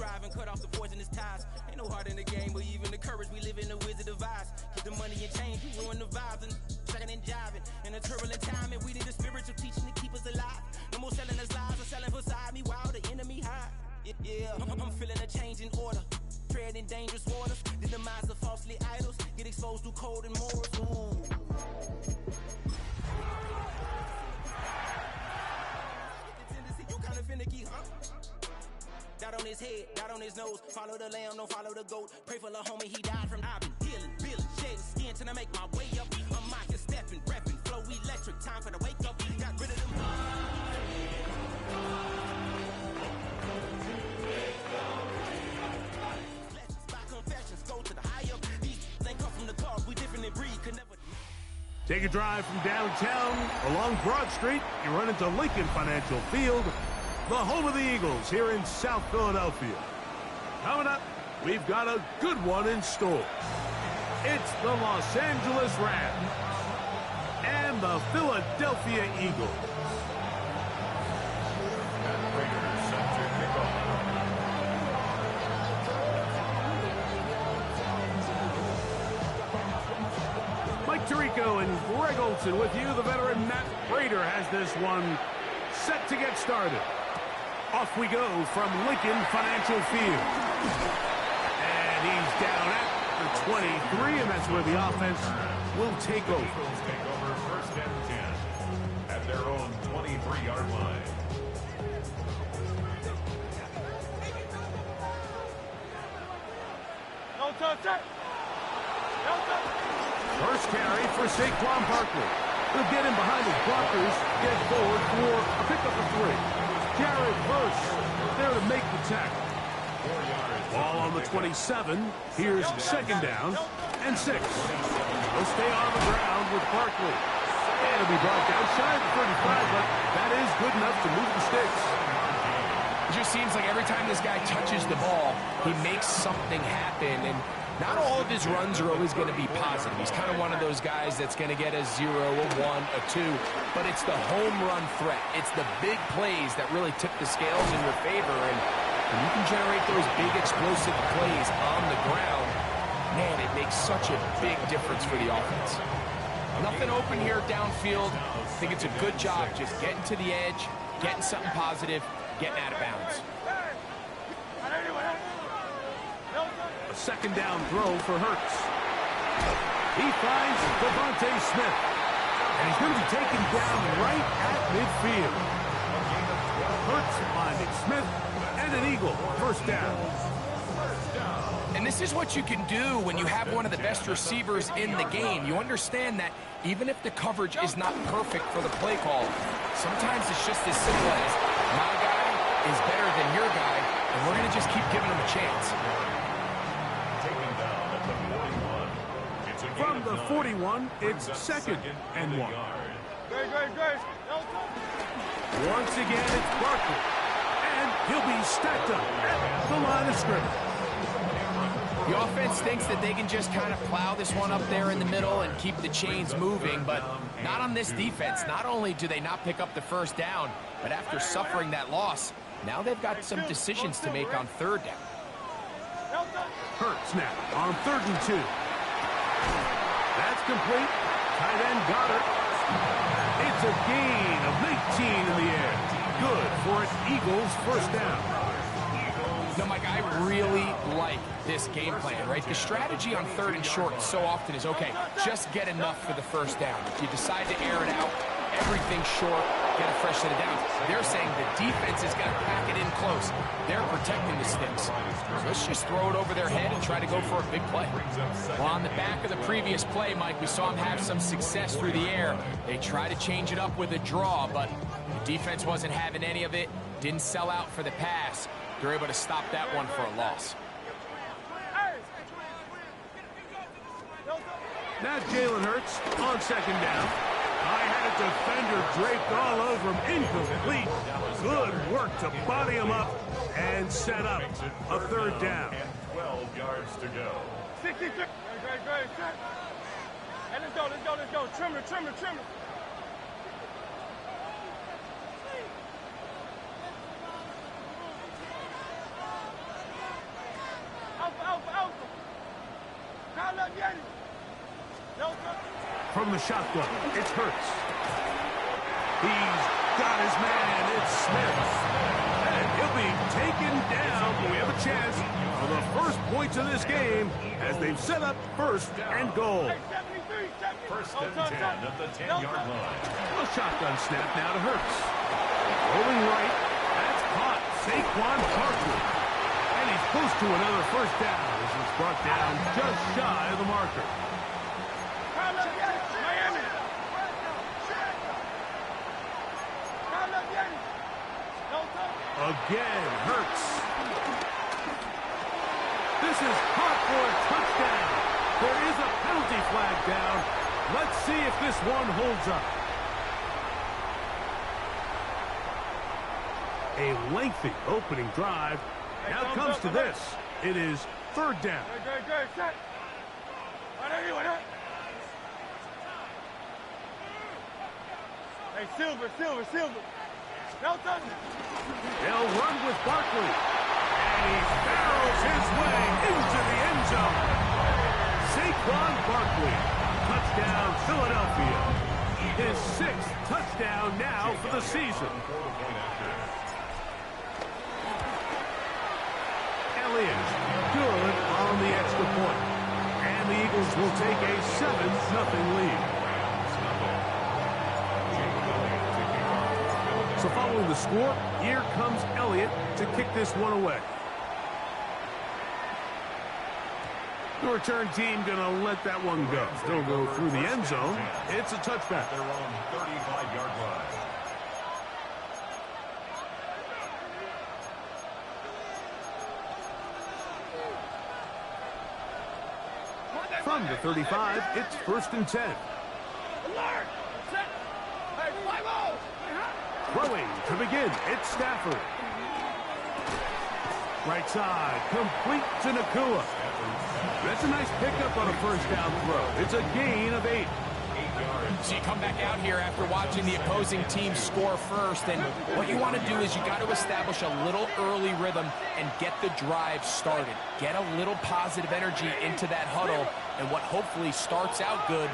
drive and cut off the poisonous ties. Ain't no heart in the game, but even the courage we live in the Wizard of Oz. Get the money and change, you ruin the vibes and checking and jiving. In a turbulent time, and we need a spiritual teaching to keep us alive. No more selling us lies or selling beside me while the enemy hide. Yeah, I'm feeling a change in order. Treading dangerous waters. The demise of falsely idols. Get exposed through code and morals. Ooh. You kind of finicky, huh? Dot on his head, dot on his nose. Follow the lamb, don't follow the goat. Pray for the homie, he died from. I've been healing, feeling, shedding skin till I make my way up. I'm mocking, stepping, repping, flow electric. Time for the wake up. Got rid of them. Take a drive from downtown along Broad Street. You run into Lincoln Financial Field, the home of the Eagles here in South Philadelphia. Coming up, we've got a good one in store. It's the Los Angeles Rams and the Philadelphia Eagles. Mike Tirico and Greg Olson with you. The veteran Matt Prater has this one set to get started. Off we go from Lincoln Financial Field. And he's down at the 23, and that's where the offense will take over. Eagles take over first and 10 at their own 23-yard line. No touch. First carry for Saquon Barkley. He'll get in behind his blockers, get forward for a pickup of 3. Jared Verse there to make the tackle. Ball on the 27. Here's second down and 6. He'll stay on the ground with Barkley. And it'll be brought down shy of the 35, but that is good enough to move the sticks. It just seems like every time this guy touches the ball, he makes something happen, and not all of his runs are always going to be positive. He's kind of one of those guys that's going to get a 0, a 1, a 2, but it's the home run threat. It's the big plays that really tip the scales in your favor, and when you can generate those big explosive plays on the ground, man, it makes such a big difference for the offense. Nothing open here downfield. I think it's a good job just getting to the edge, getting something positive, getting out of bounds. A second down throw for Hurts. He finds Devontae Smith. And he's going to be taken down right at midfield. Hurts finding Smith and an Eagle. First down. And this is what you can do when you have one of the best receivers in the game. You understand that even if the coverage is not perfect for the play call, sometimes it's just as simple as my guy is better than your guy, and we're going to just keep giving him a chance. From the 41, it's second and 1. Once again, it's Barkley. And he'll be stacked up at the line of scrimmage. The offense thinks that they can just kind of plow this one up there in the middle and keep the chains moving, but not on this defense. Not only do they not pick up the first down, but after suffering that loss, now they've got some decisions to make on third down. Hurts now on 3rd and 2. That's complete. Tight end Goddard. It's a gain of 19 in the air. Good for an Eagles first down. No, Mike, I really like this game plan, right? The strategy on 3rd and short so often is, okay, just get enough for the first down. If you decide to air it out, everything short, get a fresh set of downs. They're saying the defense is going to pack it in close. They're protecting the sticks. So let's just throw it over their head and try to go for a big play. Well, on the back of the previous play, Mike, we saw them have some success through the air. They tried to change it up with a draw, but the defense wasn't having any of it. Didn't sell out for the pass. They're able to stop that one for a loss. Now Jalen Hurts on second down. I had a defender draped all over him. Incomplete. Good work to body him up and set up a third down. And 12 yards to go. Great. Hey, let's go. Trimmer. from the shotgun. It's Hurts. He's got his man. It's Smith. And he'll be taken down. We have a chance for the first points of this game as they've set up first and goal. First and 10 at the 10-yard line. A shotgun snap now to Hurts. Rolling right. That's caught. Saquon Barkley. And he's close to another first down as he's brought down just shy of the marker. Miami. Again, Hurts. This is caught for a touchdown. There is a penalty flag down. Let's see if this one holds up. A lengthy opening drive. Now comes to this. It is third down. Good. Set. Hey, Silver. No touch. They'll run with Barkley. And he barrels his way into the end zone. Saquon Barkley. Touchdown, Philadelphia. His 6th touchdown now for the season. Elliott, good on the extra point. And the Eagles will take a 7-0 lead. So following the score, here comes Elliott to kick this one away. The return team going to let that one go. They'll go through the end zone. It's a touchback. Their own 35-yard line. From the 35, it's first and 10. Alert! Set. Hey, 5-0. Throwing to begin, it's Stafford. Right side, complete to Nakua. That's a nice pickup on a first down throw. It's a gain of 8. So you come back out here after watching the opposing team score first, and what you want to do is you got to establish a little early rhythm and get the drive started. Get a little positive energy into that huddle, and what hopefully starts out good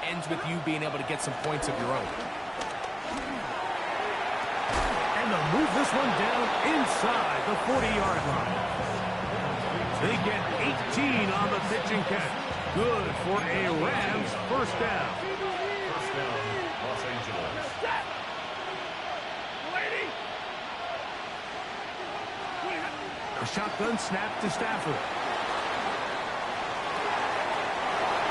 ends with you being able to get some points of your own. And they'll move this one down inside the 40-yard line. They get 18 on the pitch and catch. Good for a Rams first down. First down, Los Angeles. A shotgun snap to Stafford.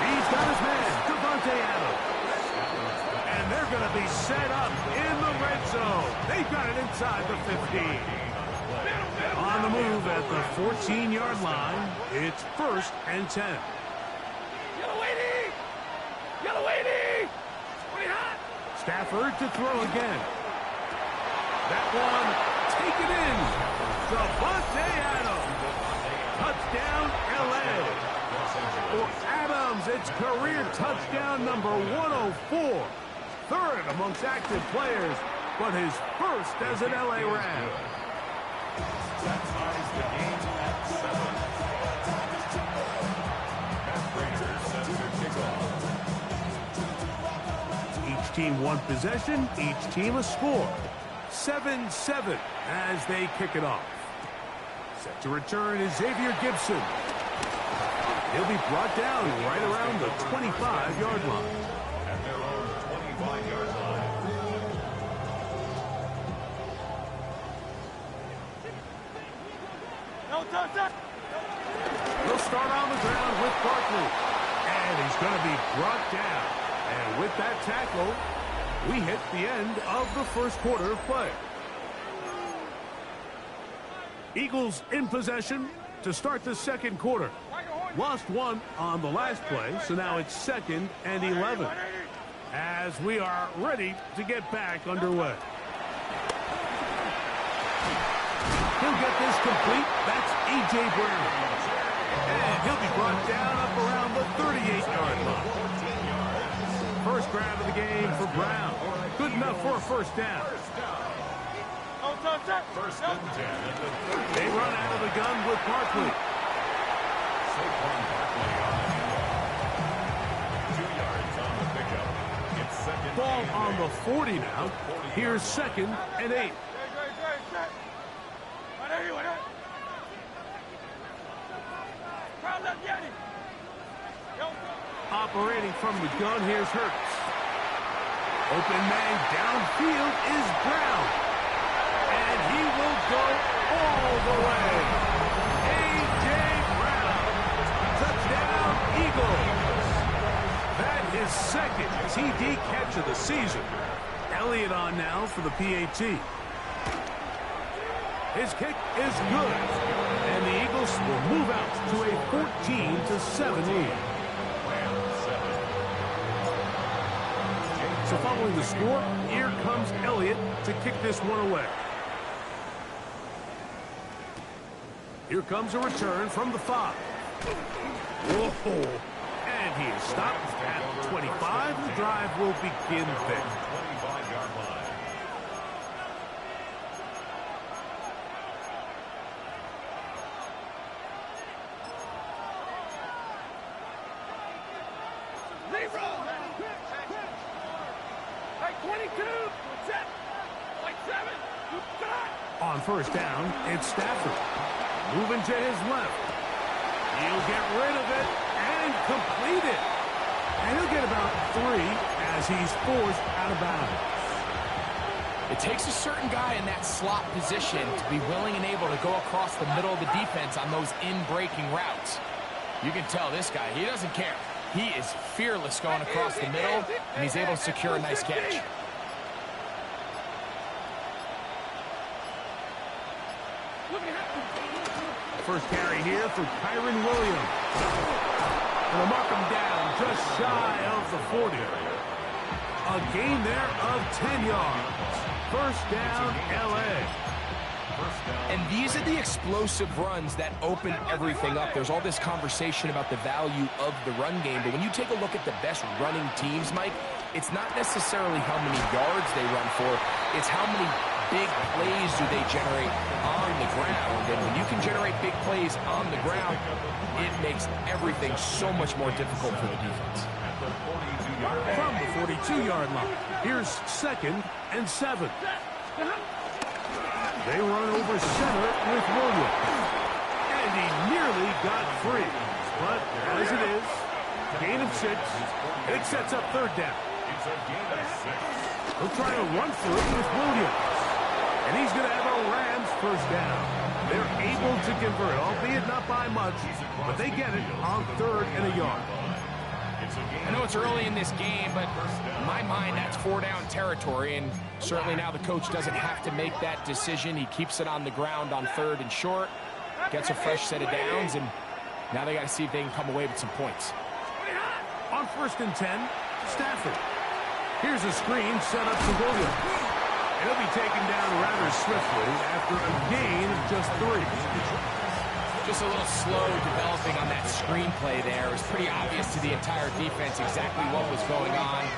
He's got his man, Davante Adams. And they're going to be set up in the red zone. They've got it inside the 15. On the move at the 14-yard line, it's first and 10. Yellow 80! Stafford to throw again. That one taken in. Davante Adams. Touchdown, L.A. For Adams, it's career touchdown number 104. Third amongst active players, but his first as an L.A. Ram. That ties the game at 7. Raiders set to kick off. Each team one possession, each team a score. 7-7 as they kick it off. Set to return is Xavier Gibson. He'll be brought down right around the 25-yard line. At their own 25-yard line. No touch. He'll start on the ground with Barkley. And he's going to be brought down. And with that tackle, we hit the end of the first quarter of play. Eagles in possession to start the second quarter. Lost one on the last play, so now it's 2nd and 11. As we are ready to get back underway. He'll get this complete. That's A.J. Brown. And he'll be brought down up around the 38-yard line. First grab of the game for Brown. Good enough for a first down. First and 10 at the 30. They run out of the gun with Barkley. Saquon Barkley on the handoff. 2 yards on the pickup. Ball on the 40 now. Here's 2nd and 8. Operating from the gun, here's Hurts. Open man downfield is Brown. And he will go all the way. A.J. Brown. Touchdown, Eagles. That is 2nd TD catch of the season. Elliott on now for the PAT. His kick is good. And the Eagles will move out to a 14-7 lead. So following the score, here comes Elliott to kick this one away. Here comes a return from the 5. Whoa. And he is stopped at the 25. The drive will begin there. 25-yard line. On first down, it's Stafford. Moving to his left. He'll get rid of it and complete it. And he'll get about 3 as he's forced out of bounds. It takes a certain guy in that slot position to be willing and able to go across the middle of the defense on those in-breaking routes. You can tell this guy, he doesn't care. He is fearless going across the middle, and he's able to secure a nice catch. First carry here for Kyren Williams. And they'll mark him down just shy of the 40. A gain there of 10 yards. First down, L.A. And these are the explosive runs that open everything up. There's all this conversation about the value of the run game, but when you take a look at the best running teams, Mike, it's not necessarily how many yards they run for, it's how many big plays do they generate on the ground. And when you can generate big plays on the ground, it makes everything so much more difficult for the defense. From the 42-yard line, here's 2nd and 7. They run over center with Williams. And he nearly got free. But as it is, gain of 6. It sets up 3rd down. He'll try to run for it with Williams. And he's going to have a Rams first down. They're able to convert, albeit not by much, but they get it on 3rd and a yard. I know it's early in this game, but in my mind, that's 4-down territory, and certainly now the coach doesn't have to make that decision. He keeps it on the ground on 3rd and short, gets a fresh set of downs, and now they got to see if they can come away with some points. On 1st and 10, Stafford. Here's a screen set up to Williams. And he'll be taken down rather swiftly after a gain of just 3. Just a little slow developing on that screenplay there. It was pretty obvious to the entire defense exactly what was going on.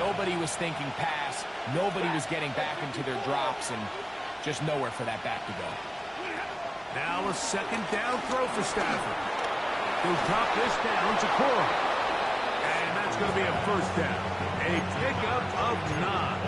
Nobody was thinking pass. Nobody was getting back into their drops, and just nowhere for that back to go. Now a 2nd down throw for Stafford. He'll drop this down to Cora. And that's going to be a first down. A pickup of 9.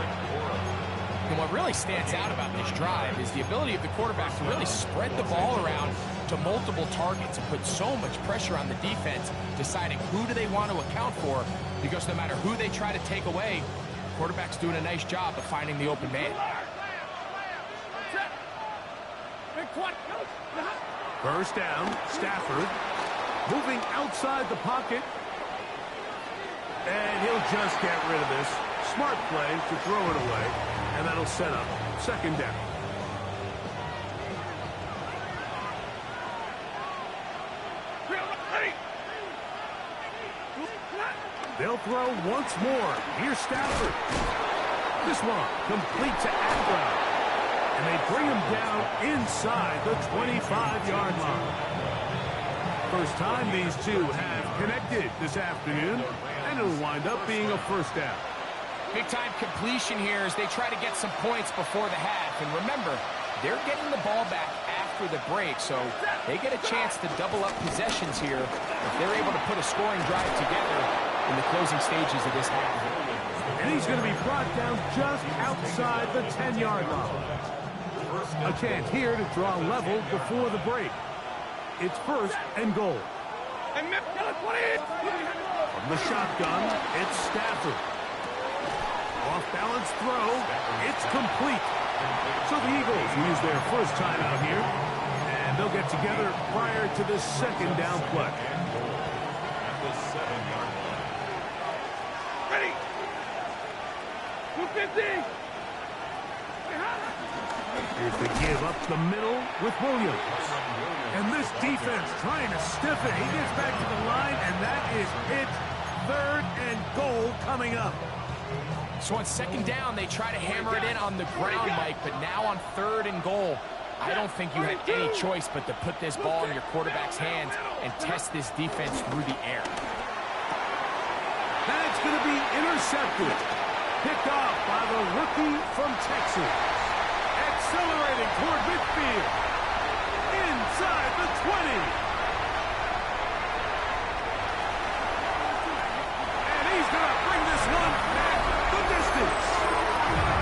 And what really stands out about this drive is the ability of the quarterback to really spread the ball around to multiple targets and put so much pressure on the defense, deciding who do they want to account for, because no matter who they try to take away, the quarterback's doing a nice job of finding the open man. First down, Stafford moving outside the pocket. And he'll just get rid of this. Smart play to throw it away. And that'll set up 2nd down. They'll throw once more. Here's Stafford. This one complete to Brown. And they bring him down inside the 25-yard line. First time these two have connected this afternoon, and it'll wind up being a first down. Big-time completion here as they try to get some points before the half. And remember, they're getting the ball back after the break, so they get a chance to double up possessions here if they're able to put a scoring drive together in the closing stages of this half. And he's going to be brought down just outside the 10-yard line. A chance here to draw level before the break. It's 1st and goal. From the shotgun, it's Stafford. Off-balance throw. It's complete. So the Eagles use their first time out here, and they'll get together prior to the 2nd down play. At the 7-yard line. Ready. 250. Here's the give up the middle with Williams. And this defense trying to stiff it. He gets back to the line, and that is it. 3rd and goal coming up. So on 2nd down, they try to hammer it in on the ground, Mike, but now on 3rd and goal, I don't think you had any choice but to put this ball in your quarterback's hands and test this defense through the air. That's going to be intercepted. Picked off by the rookie from Texas. Accelerating toward midfield. Inside the 20. And he's going to bring this one back the distance.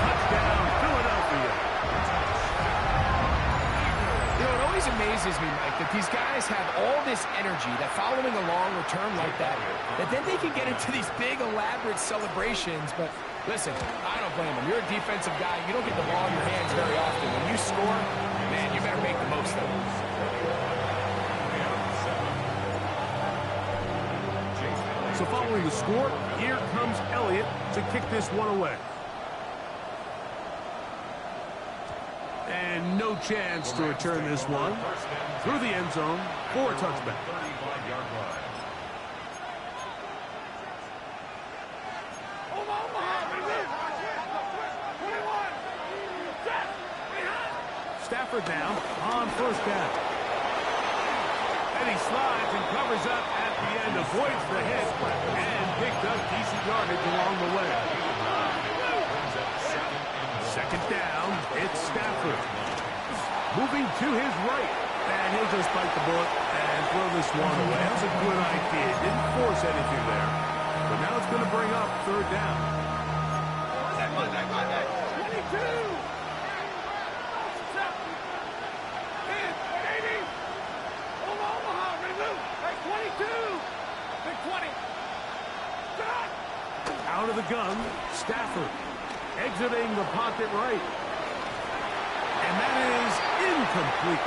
Touchdown, Philadelphia. You know, it always amazes me, Mike, that these guys have all this energy, that following a long return like that then they can get into these big, elaborate celebrations. But listen, I don't blame them. You're a defensive guy. You don't get the ball in your hands very often. When you score, man, you better make the most of it. So following the score, here comes Elliott to kick this one away. And no chance to return this one through the end zone for a touchback. 35-yard line. Stafford now on 1st down. And he slides and covers up at the end, avoids the hit, and picked up decent yardage along the way. 2nd down, it's Stafford. Moving to his right, and he'll just bite the bullet and throw this one away. That's a good idea. Didn't force anything there. But now it's going to bring up 3rd down. 22. Out of the gun, Stafford exiting the pocket right. And that is incomplete.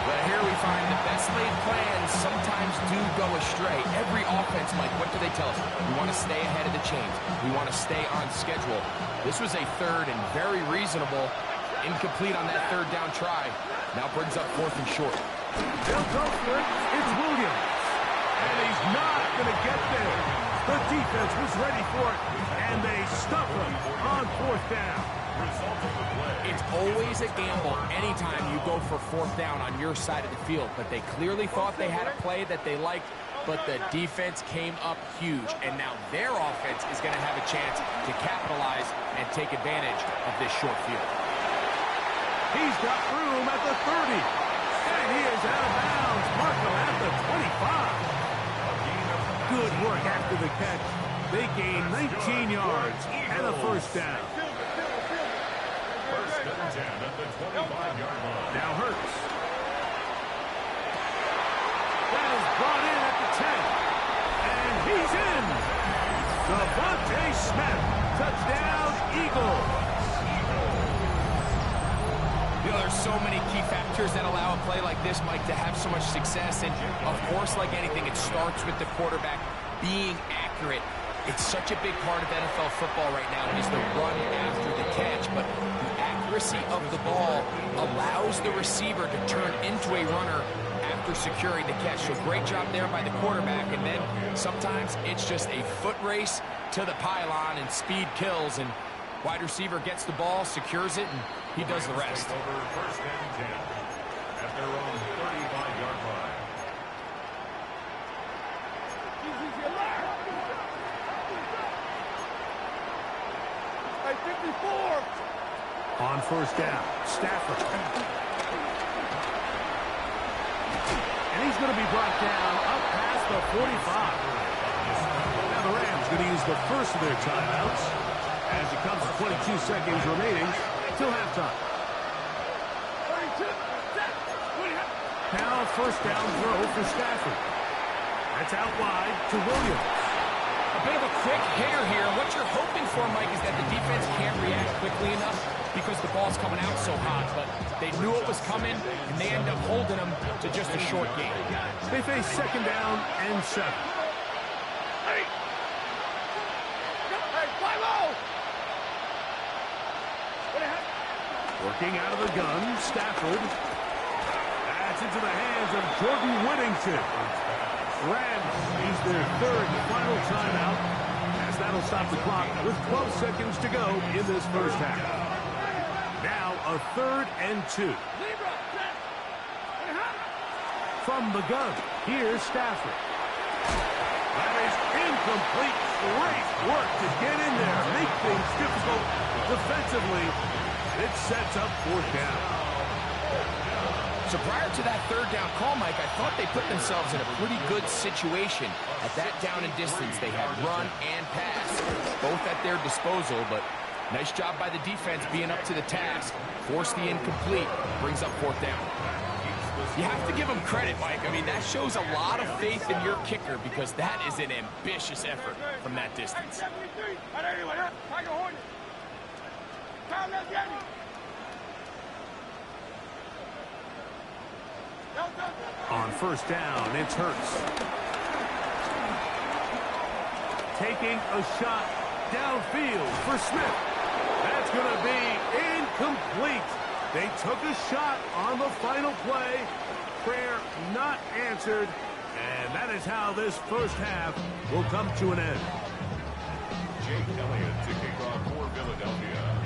But here we find the best laid plans sometimes do go astray. Every offense, Mike, what do they tell us? We want to stay ahead of the chains. We want to stay on schedule. This was a 3rd and very reasonable. Incomplete on that 3rd down try. Now brings up 4th and short. They'll go for it. It's Williams. And he's not going to get there. The defense was ready for it, and they stuff him on 4th down. It's always a gamble anytime you go for 4th down on your side of the field, but they clearly thought they had a play that they liked, but the defense came up huge, and now their offense is going to have a chance to capitalize and take advantage of this short field. He's got room at the 30, and he is out of bounds. Marco at the 25. Good work after the catch. They gain 19 yards and a 1st down. 1st and 10 at the 25-yard line. Now Hurts. That is brought in at the 10. And he's in. Devontae Smith. Touchdown, Eagles. You know, there's so many key factors that allow a play like this, Mike, to have so much success. And, of course, like anything, it starts with the quarterback being accurate. It's such a big part of NFL football right now is the run after the catch. But the accuracy of the ball allows the receiver to turn into a runner after securing the catch. So great job there by the quarterback. And then sometimes it's just a foot race to the pylon and speed kills. And wide receiver gets the ball, secures it, and he does the rest. Over 1st and 10 at their own 35-yard line. Hey, 54. On 1st down, Stafford. And he's going to be brought down up past the 45. Now the Rams going to use the first of their timeouts as it comes to 22 seconds remaining till halftime. Now first down throw for Stafford. That's out wide to Williams. A bit of a quick hitter here. What you're hoping for, Mike, is that the defense can't react quickly enough because the ball's coming out so hot. But they knew it was coming, and they end up holding them to just a short game. They face second down and 7. Working out of the gun, Stafford. That's into the hands of Jordan Whittington. Rams use their third and final timeout, as that'll stop the clock with 12 seconds to go in this first half. Now a 3rd and 2. From the gun, here's Stafford. That is incomplete. Great work to get in there, make things difficult defensively. It sets up 4th down. So prior to that 3rd down call, Mike, I thought they put themselves in a pretty good situation. At that down and distance, they had run and pass, both at their disposal, but nice job by the defense being up to the task. Force the incomplete, brings up 4th down. You have to give them credit, Mike. I mean, that shows a lot of faith in your kicker because that is an ambitious effort from that distance. On first down, it's Hurts. Taking a shot downfield for Smith. That's going to be incomplete. They took a shot on the final play. Prayer not answered. And that is how this first half will come to an end. Jake Elliott to kick off for Philadelphia.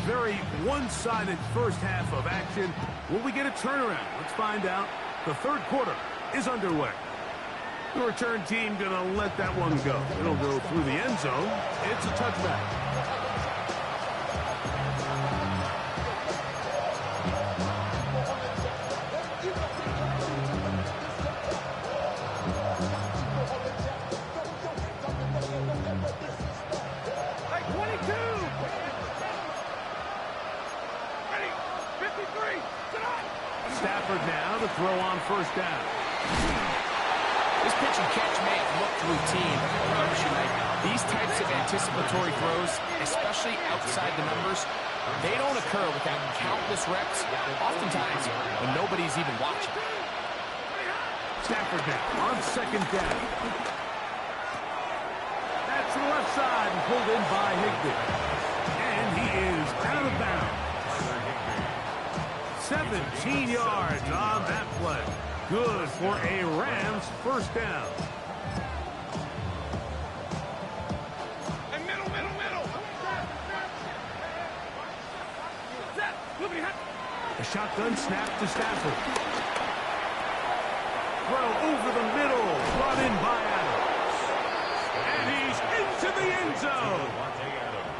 Very one-sided first half of action. Will we get a turnaround? Let's find out. The 3rd quarter is underway. The return team going to let that one go. It'll go through the end zone. It's a touchback. Stafford now to throw on first down. This pitch and catch may have looked routine, but I promise you, Mike, these types of anticipatory throws, especially outside the numbers, they don't occur without countless reps, oftentimes when nobody's even watching. Stafford now on second down. That's to the left side and pulled in by Higbee. And he is out of bounds. 17 yards on that play. Good for a Rams first down. And middle. A shotgun snap to Stafford. Throw over the middle. Brought in by Adams. And he's into the end zone.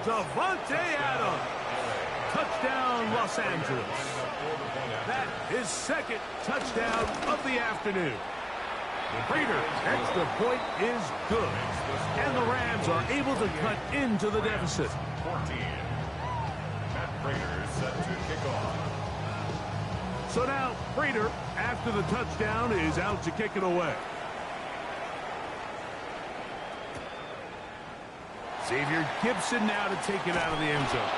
Davante Adams. Touchdown, Los Angeles. That is 2nd touchdown of the afternoon. Raiders' extra point is good. And the Rams are able to cut into the deficit. 14. Matt Prater set to kick off. So now, Prater, after the touchdown, is out to kick it away. Xavier Gibson now to take it out of the end zone.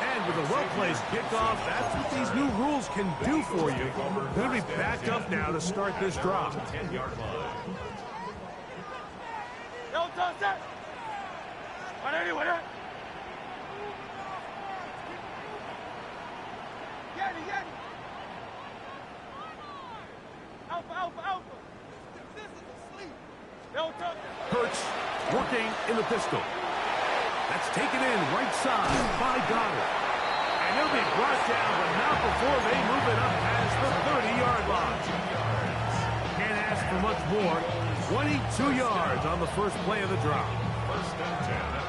And with a well-placed kickoff, that's what these new rules can do for you. They'll be backed up now to start this drive. 10-yard line. Hurts working in the pistol. That's taken in right side by Goddard. And he'll be brought down, but not before they move it up past the 30-yard line. Can't ask for much more. 22 yards on the first play of the drive.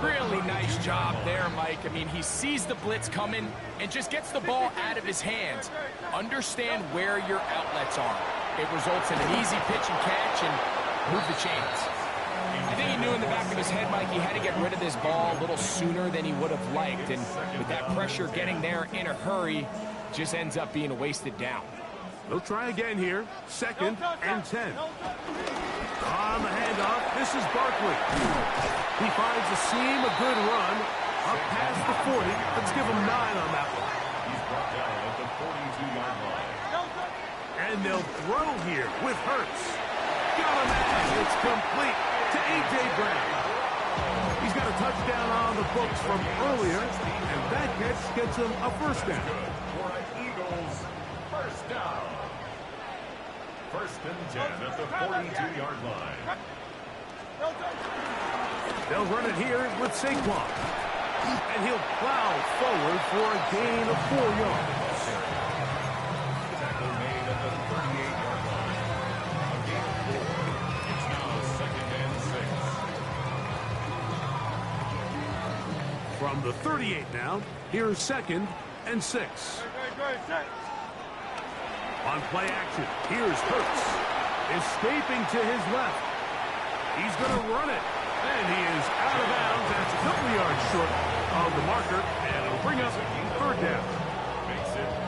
Really nice job there, Mike. I mean, he sees the blitz coming and just gets the ball out of his hands. Understand where your outlets are. It results in an easy pitch and catch and move the chains. I think he knew in the back of his head, Mike, he had to get rid of this ball a little sooner than he would have liked. And with that pressure getting there in a hurry, just ends up being a wasted down. They'll try again here. 2nd and 10. On the handoff, this is Barkley. He finds a seam, a good run, up past the 40. Let's give him 9 on that one. He's brought down at the 42-yard line. And they'll throw here with Hurts. Got him, and it's complete to A.J. Brown. He's got a touchdown on the books from earlier, and that catch gets him a first down. For an Eagles first down. 1st and 10 at the 42-yard line. They'll run it here with Saquon. And he'll plow forward for a gain of 4 yards. Tackle made at the 38-yard line. A gain of 4. It's now 2nd and 6. From the 38 now, here's 2nd and 6. On play action, here's Hurts. Escaping to his left. He's going to run it. And he is out of bounds. That's a couple yards short of the marker. And it'll bring up 3rd down.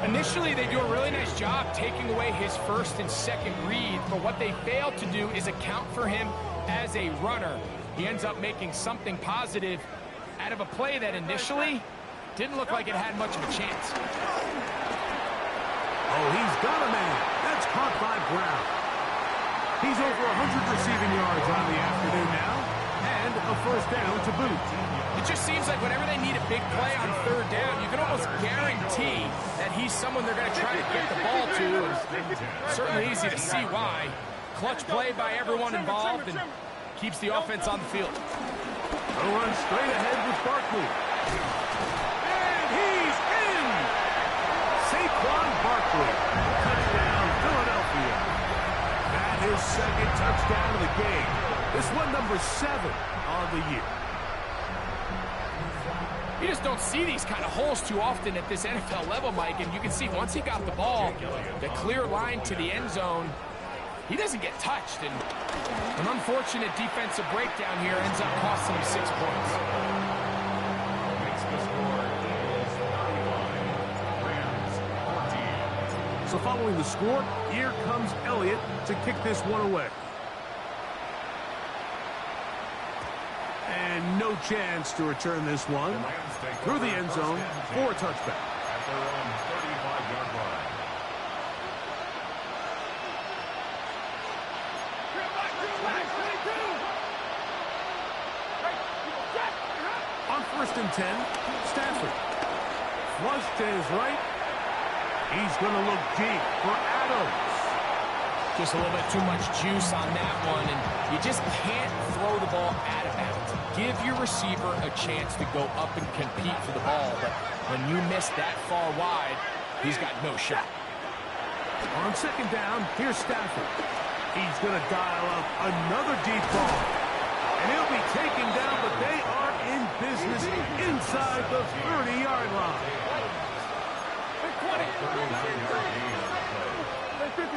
Initially, they do a really nice job taking away his 1st and 2nd read, but what they fail to do is account for him as a runner. He ends up making something positive out of a play that initially didn't look like it had much of a chance. Oh, he's got a man. That's caught by Brown. He's over 100 receiving yards on the afternoon now, and a first down to boot. It just seems like whenever they need a big play on 3rd down, you can almost guarantee that he's someone they're going to try to get the ball to. And certainly easy to see why. Clutch play by everyone involved and keeps the offense on the field. They'll run straight ahead with Barkley. And he's in! Saquon Barkley. Touchdown, Philadelphia. That is 2nd touchdown of the game. This one number 7 on the year. You just don't see these kind of holes too often at this NFL level, Mike, and you can see once he got the ball, the clear line to the end zone, he doesn't get touched, and an unfortunate defensive breakdown here ends up costing him 6 points. Makes the score Eagles 39, Rams 14. So following the score, here comes Elliott to kick this one away. And no chance to return this one through the end zone for a touchback. At their own 35-yard line. On 1st and 10, Stafford. Flush to his right. He's going to look deep for Adams. Just a little bit too much juice on that one, and you just can't throw the ball out of bounds. Give your receiver a chance to go up and compete for the ball, but when you miss that far wide, he's got no shot. On 2nd down, here's Stafford. He's going to dial up another deep ball. And he'll be taken down, but they are in business inside the 30-yard line.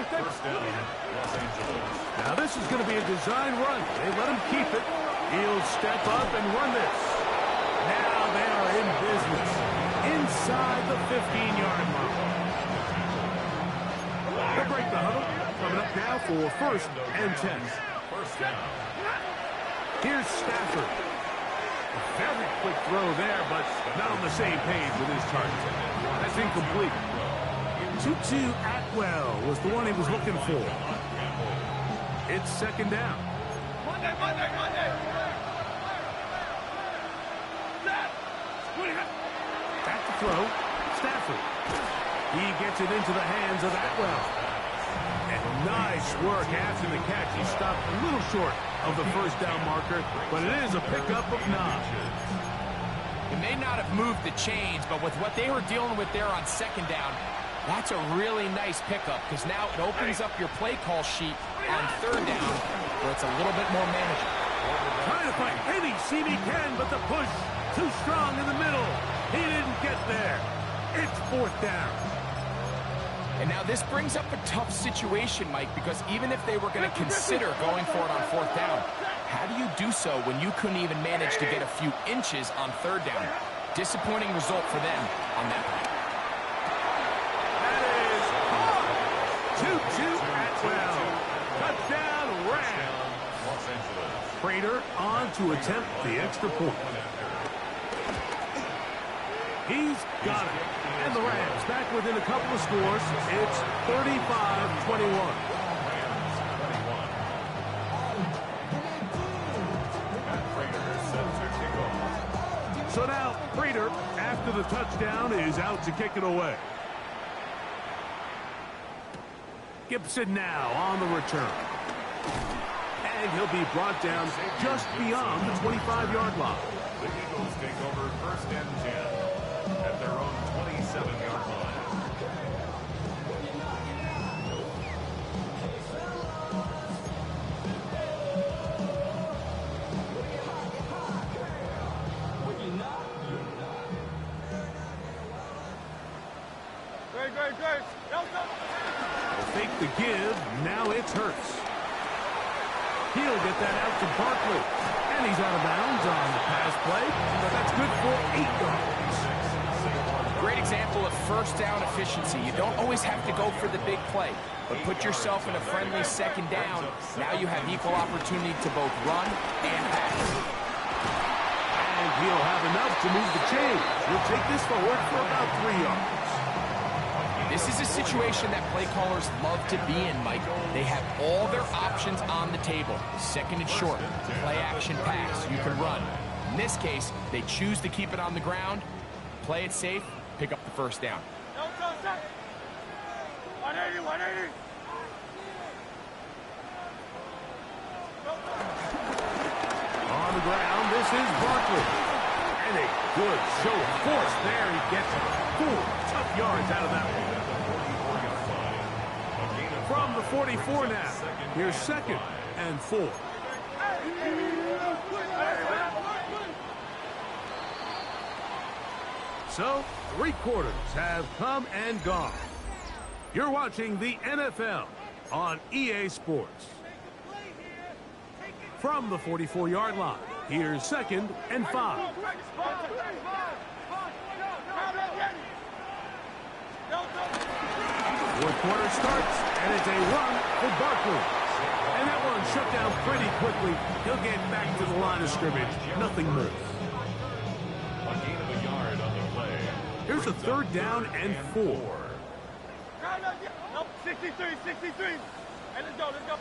First down, Los Angeles. Now this is going to be a design run. They let him keep it. He'll step up and run this. Now they are in business inside the 15-yard line. They'll break the huddle. Coming up now for 1st and 10. First down. Here's Stafford. A very quick throw there, but not on the same page with his target. That's incomplete. Tutu Atwell was the one he was looking for. It's 2nd down. Monday. Back to throw. Stafford. He gets it into the hands of Atwell. And nice work after the catch. He stopped a little short of the first down marker, but it is a pickup of 9. He may not have moved the chains, but with what they were dealing with there on 2nd down, that's a really nice pickup because now it opens up your play call sheet on 3rd down where it's a little bit more manageable. Trying to find any seam he can, but the push too strong in the middle. He didn't get there. It's 4th down. And now this brings up a tough situation, Mike, because even if they were going to consider going for it on 4th down, how do you do so when you couldn't even manage to get a few inches on 3rd down? Disappointing result for them on that play. That is 2-2 at 12. Touchdown, Rams. Prater on to attempt the extra point. He's got it. And the Rams back within a couple of scores. It's 35-21. So now, Prater, after the touchdown, is out to kick it away. Gibson now on the return. And he'll be brought down just beyond the 25-yard line. The Eagles take over 1st and 10 at their own 27-yard line. Fake the give. Now it's Hurts. He'll get that out to Barkley. And he's out of bounds on the pass play. But that's good for 8 yards. Great example of 1st down efficiency. You don't always have to go for the big play, but put yourself in a friendly 2nd down. Now you have equal opportunity to both run and pass. And he'll have enough to move the chains. He'll take this forward for about 3 yards. This is a situation that play callers love to be in, Mike. They have all their options on the table. 2nd and short, play action pass, you can run. In this case, they choose to keep it on the ground, play it safe, pick up the 1st down. 180, 180. On the ground, this is Barkley. And a good show of force there. He gets 4 tough yards out of that one. From the 44 now. Here's 2nd and 4. So, 3 quarters have come and gone. You're watching the NFL on EA Sports. From the 44-yard line, here's 2nd and 5. 4th quarter starts, and it's a run for Barkley. And that one shut down pretty quickly. He'll get back to the line of scrimmage. Nothing more. A gain of a yard on the play. Here's a 3rd down and 4. 63, 63. Hey, let's go, let's go.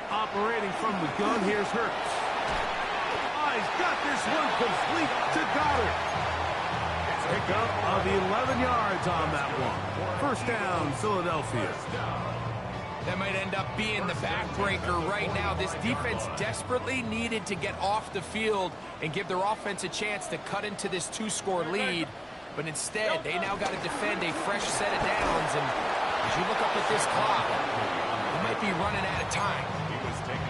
Operating from the gun, here's Hurts. Oh, he's got this one complete to Goddard. Pickup of 11 yards on that one. 1st down, Philadelphia. That might end up being the backbreaker right now. This defense desperately needed to get off the field and give their offense a chance to cut into this 2-score lead. But instead, they now got to defend a fresh set of downs. And as you look up at this clock, they might be running out of time.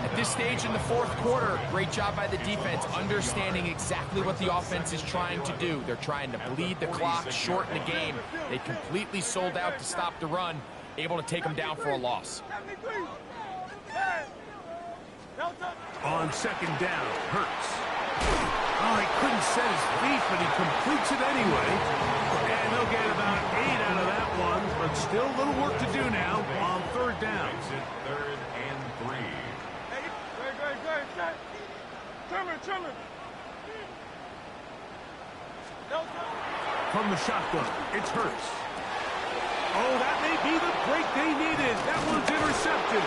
At this stage in the 4th quarter, great job by the defense, understanding exactly what the offense is trying to do. They're trying to bleed the clock, shorten the game. They completely sold out to stop the run, able to take them down for a loss. On 2nd down, Hurts. Oh, he couldn't set his feet, but he completes it anyway. And they'll get about 8 out of that one, but still a little work to do now on 3rd down. 3rd and 3. Trimmer. From the shotgun, it's Hurts. Oh, that may be the break they needed. That one's intercepted.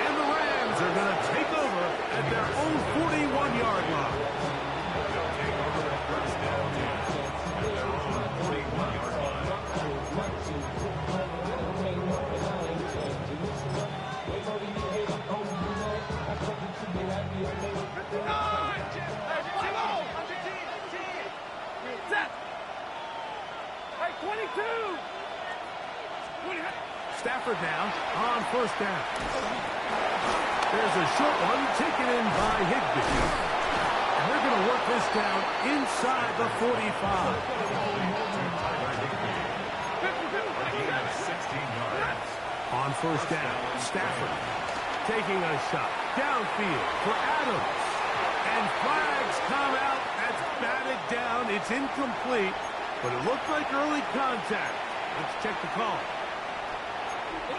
And the Rams are going to take over at their own 41-yard line. They'll take over the 1st down at their own 41-yard line. Stafford now on 1st down. There's a short one taken in by Higbee. And they're going to work this down inside the 45. On first down, Stafford taking a shot downfield for Adams. And flags come out. That's batted down. It's incomplete, but it looked like early contact. Let's check the call.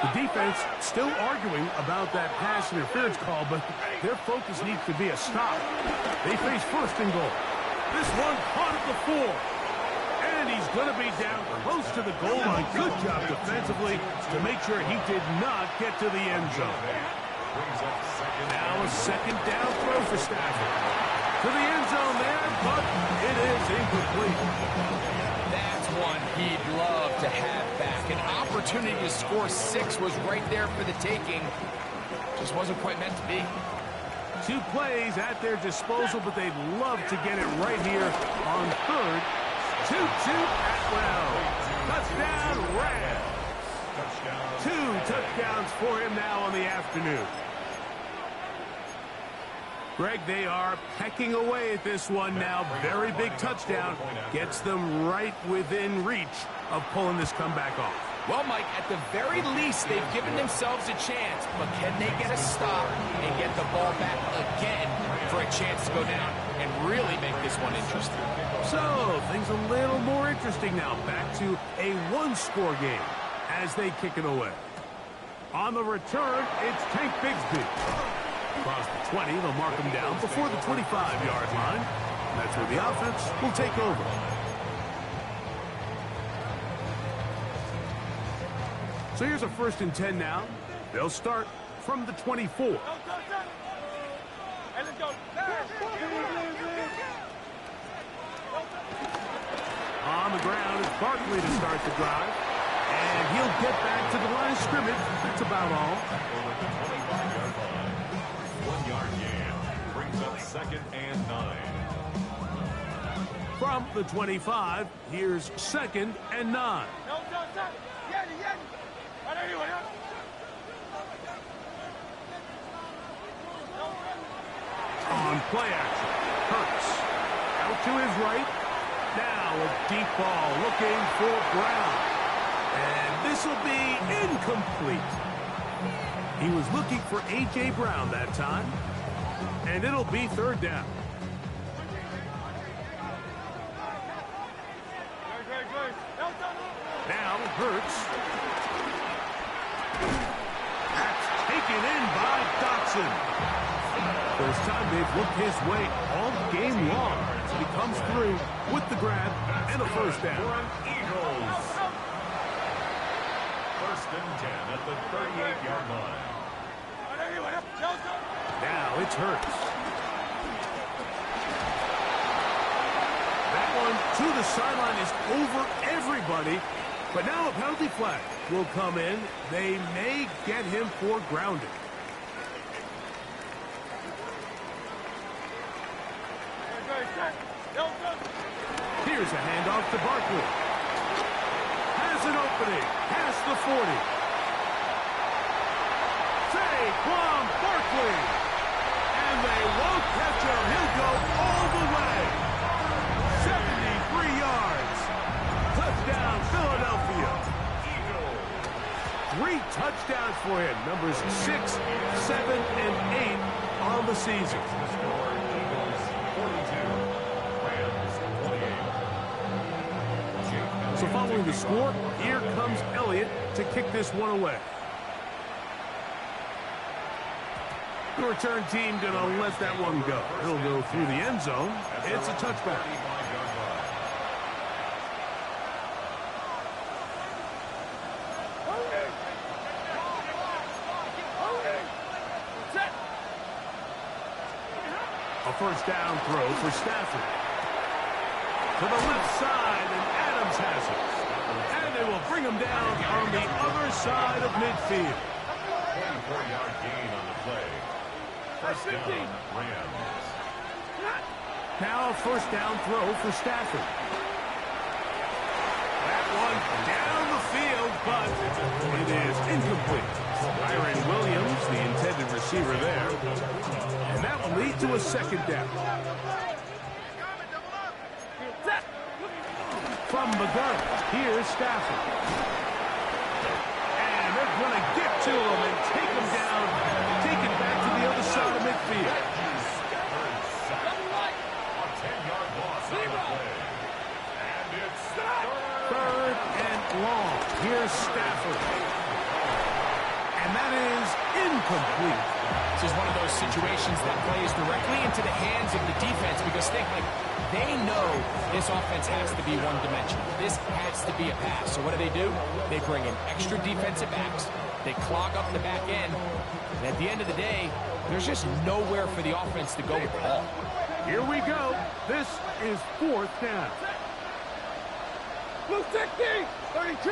The defense still arguing about that pass interference call, but their focus needs to be a stop. They face first and goal. This one caught at the 4. And he's going to be down close to the goal line. Good job defensively to make sure he did not get to the end zone. Now a second down throw for Stafford. To the end zone there, but it is incomplete. That's one he'd love to have back. An opportunity to score 6 was right there for the taking. Just wasn't quite meant to be. 2 plays at their disposal, but they'd love to get it right here on third. 2-2 Atwell. Touchdown, Rams. 2 touchdowns for him now on the afternoon. Greg, they are pecking away at this one now. Very big touchdown. Gets them right within reach of pulling this comeback off. Well, Mike, at the very least, they've given themselves a chance. But can they get a stop and get the ball back again for a chance to go down and really make this one interesting? So, things a little more interesting now. Back to a 1-score game as they kick it away. On the return, it's Tank Bigsby. Across the 20, they'll mark him down before the 25-yard line. That's where the offense will take over. So here's a 1st and 10 now. They'll start from the 24. On the ground, it's Barkley to start the drive. And he'll get back to the line of scrimmage. That's about all. 1-yard gain brings up 2nd and 9. From the 25, here's 2nd and 9. On play action, Hurts out to his right. Now a deep ball looking for Brown. And this will be incomplete. He was looking for A.J. Brown that time. And it'll be 3rd down. Now Hurts. That's taken in by Dotson. First time they've looked his way all game long. He comes through with the grab and a 1st down. Eagles. 1st and 10 at the 38-yard line. Now it's Hurts. That one to the sideline is over everybody. But now a penalty flag will come in. They may get him for grounding. Here's a handoff to Barkley. Has an opening. Past the 40. Saquon Barkley. And they won't catch him. He'll go all the way. 73 yards. Touchdown, Philadelphia. 3 touchdowns for him. Numbers 6, 7, and 8 on the season. So following the score, here comes Elliott to kick this one away. The return team going to let that one go. It'll go through the end zone. It's a touchback. A 1st down throw for Stafford. To the left side, and Adams has it. And they will bring him down on the other side of midfield. 24-yard gain on the play. 1st down, Rams. Now a 1st down throw for Stafford. That one down the field, but it is incomplete. Kyren Williams, the intended receiver there. And that will lead to a 2nd down. From the gun, here's Stafford. And they're going to get two of them and take them down, take it back to the other side of midfield. A 10-yard loss on the play. And it's Third and long. Here's Stafford. And that is incomplete. This is one of those situations that plays directly into the hands of the defense because they know this offense has to be one-dimensional. This has to be a pass. So what do? They bring in extra defensive backs. They clog up the back end. And at the end of the day, there's just nowhere for the offense to go with the ball. Here we go. This is fourth down. Blue 60, 32.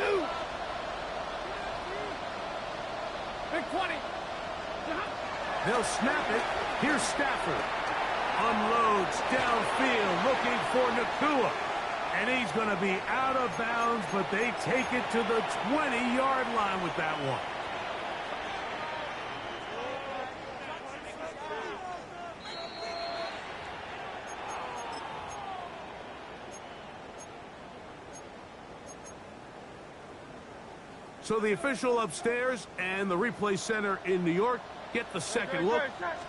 Big 20. They'll snap it. Here's Stafford. Unloads downfield looking for Nacua. And he's going to be out of bounds, but they take it to the 20-yard line with that one. So the official upstairs and the replay center in New York get the second look,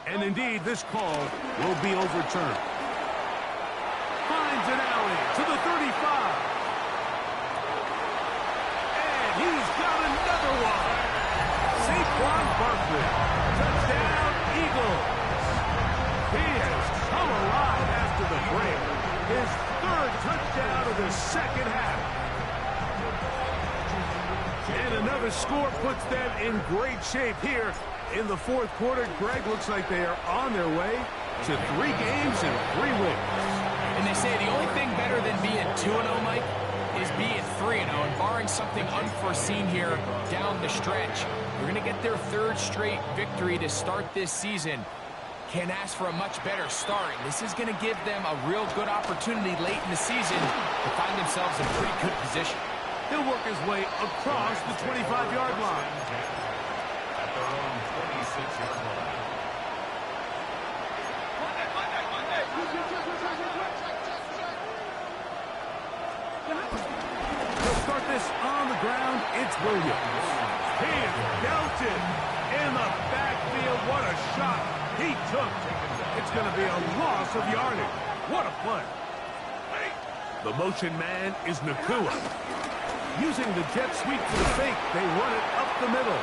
and indeed this call will be overturned. Finds an alley to the 35. And he's got another one. Saquon Barkley, touchdown Eagles. He has come alive after the break. His third touchdown of the second half. And another score puts them in great shape here in the fourth quarter. Greg, looks like they are on their way to 3 games and 3 wins. And they say the only thing better than being 2-0, Mike, is being 3-0. And barring something unforeseen here down the stretch, they're going to get their third straight victory to start this season. Can't ask for a much better start. This is going to give them a real good opportunity late in the season to find themselves in pretty good position. He'll work his way across the 25-yard line. at their own 26-yard line. He'll start this on the ground. It's Williams. He is belted in the backfield. What a shot he took. It's going to be a loss of yardage. What a play. The motion man is Nacua. Using the jet sweep to the fake, they run it up the middle.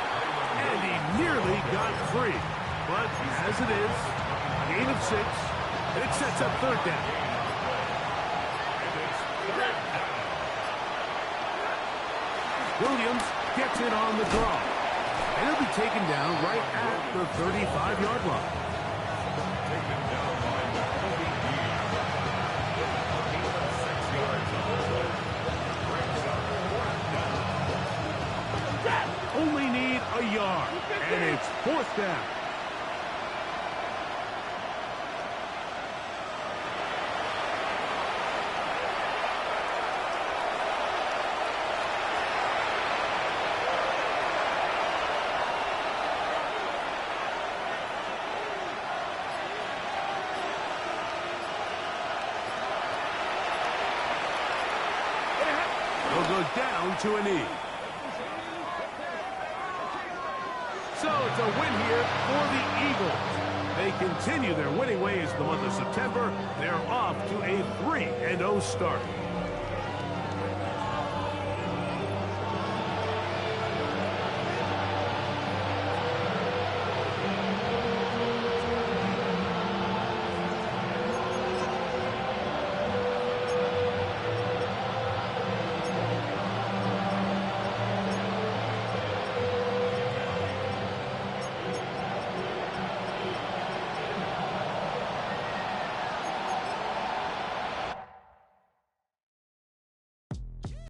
And he nearly got free. But as it is, gain of 6, and it sets up third down. Williams gets it on the draw. And he'll be taken down right at the 35-yard line. Taken down by Kobe Dean. 6 yards on the play. Brings up fourth down. Only need a yard, and it's fourth down. They'll go down to a knee. So it's a win here for the Eagles. They continue their winning ways in the month of September. They're off to a 3-0 start.